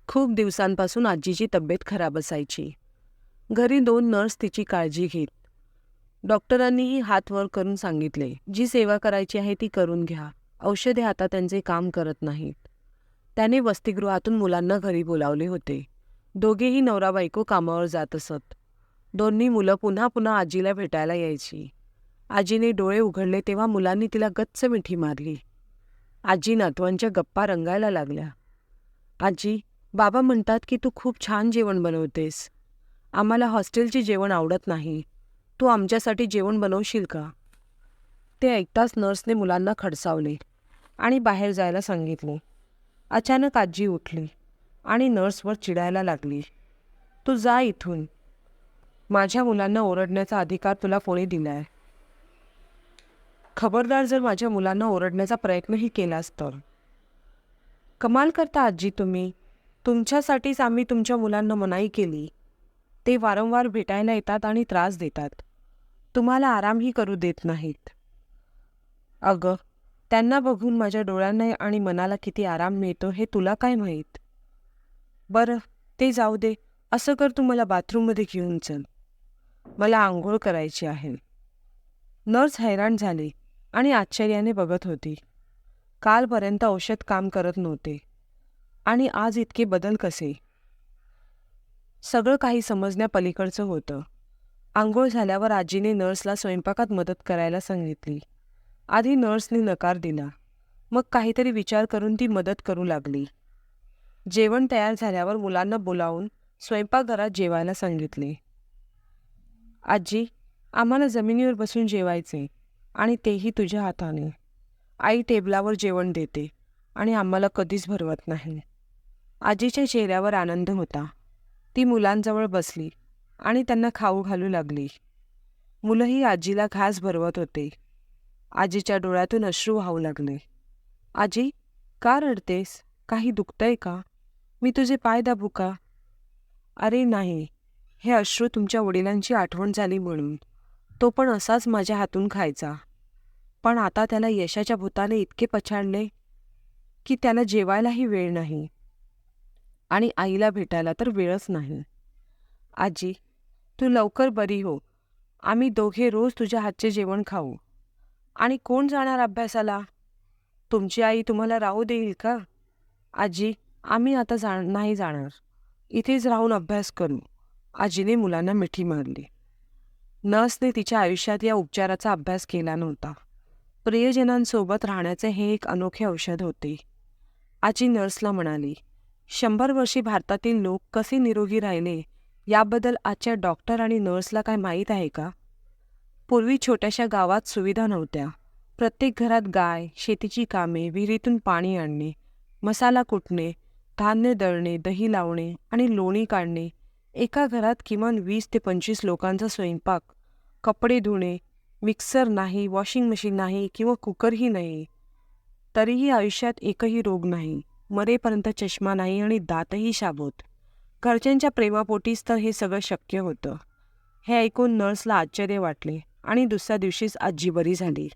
खूप दिवसांपासून आजीची तब्येत खराब असायची. घरी 2 नर्स तिची काळजी घेत. डॉक्टरांनीही हात वर करून सांगितले, जी सेवा करायची आहे ती करून घ्या. औषधे आता त्यांचे काम करत नाहीत. त्याने वसतिगृहातून मुलांना घरी बोलावले होते. दोघेही नवरा बायको कामावर जात असत. दोन्ही मुलं पुन्हा पुन्हा आजीला भेटायला यायची. आजीने डोळे उघडले तेव्हा मुलांनी तिला गच्च मिठी मारली. आजी नातवांच्या गप्पा रंगायला लागल्या. आजी, बाबा म्हणतात की तू खूप छान जेवण बनवतेस. आम्हाला हॉस्टेलचे जेवण आवडत नाही. तू आमच्यासाठी जेवण बनवशील का? ते ऐकताच नर्सने मुलांना खडसावले आणि बाहेर जायला सांगितले. अचानक आजी उठली आणि नर्सवर चिडायला लागली. तू जा इथून. माझ्या मुलांना ओरडण्याचा अधिकार तुला कोणी दिलाय? खबरदार जर माझ्या मुलांना ओरडण्याचा प्रयत्नही केलास तर. कमाल करता आजी तुम्ही. तुमच्यासाठीच आम्ही तुमच्या मुलांना मनाई केली. ते वारंवार भेटायला येतात आणि त्रास देतात. तुम्हाला आरामही करू देत नाहीत. अगं, त्यांना बघून माझ्या डोळ्यांना आणि मनाला किती आराम मिळतो हे तुला काय माहीत? बरं, ते जाऊ दे. असं कर, तू मला बाथरूममध्ये घेऊन चल. मला आंघोळ करायची आहे. नर्स हैराण झाली आणि आश्चर्याने बघत होती. कालपर्यंत औषध काम करत नव्हते आणि आज इतके बदल कसे? सगळं काही समजण्यापलीकडचं होतं. आंघोळ झाल्यावर आजीने नर्सला स्वयंपाकात मदत करायला सांगितली. आधी नर्सने नकार दिला. मग काहीतरी विचार करून ती मदत करू लागली. जेवण तयार झाल्यावर मुलांना बोलावून स्वयंपाकघरात जेवायला सांगितले. आजी, आम्हाला जमिनीवर बसून जेवायचे आणि तेही तुझ्या हाताने. आई टेबलावर जेवण देते आणि आम्हाला कधीच भरवत नाही. आजीच्या चेहऱ्यावर आनंद होता. ती मुलांजवळ बसली आणि त्यांना खाऊ घालू लागली. मुलंही आजीला घास भरवत होते. आजीच्या डोळ्यातून अश्रू वाहू लागले. आजी, का रडतेस? काही दुखतंय का? मी तुझे पाय दाबू का? अरे नाही, हे अश्रू तुमच्या वडिलांची आठवण झाली म्हणून. तो पण असाच माझ्या हातून खायचा. पण आता त्याला यशाच्या भूताने इतके पछाडले की त्याला जेवायलाही वेळ नाही आणि आईला भेटायला तर वेळच नाही. आजी, तू लवकर बरी हो. आम्ही दोघे रोज तुझ्या हातचे जेवण खाऊ. आणि कोण जाणार अभ्यासाला? तुमची आई तुम्हाला राहू देईल का? आजी, आम्ही आता नाही जाणार. इथेच राहून अभ्यास करू. आजीने मुलांना मिठी मारली. नर्सने तिच्या आयुष्यात या उपचाराचा अभ्यास केला नव्हता. प्रियजनांसोबत राहण्याचे हे एक अनोखे औषध होते. आजी नर्सला म्हणाली, 100 वर्षे भारतातील लोक कसे निरोगी राहिले याबद्दल आजच्या डॉक्टर आणि नर्सला काय माहीत आहे का? पूर्वी छोट्याशा गावात सुविधा नव्हत्या. प्रत्येक घरात गाय, शेतीची कामे, विहिरीतून पाणी आणणे, मसाला कुटणे, धान्य दळणे, दही लावणे आणि लोणी काढणे. एका घरात किमान 20 ते 25 लोकांचा स्वयंपाक, कपडे धुणे, मिक्सर नाही, वॉशिंग मशीन नाही किंवा कुकरही नाही. तरीही आयुष्यात एकही रोग नाही, मरेपर्यंत चष्मा नाही आणि दातही शाबूत. घरच्यांच्या प्रेमापोटीच तर हे सगळं शक्य होतं. हे ऐकून नर्सला आश्चर्य वाटले आणि दुसऱ्या दिवशीच आजी बरी झाली.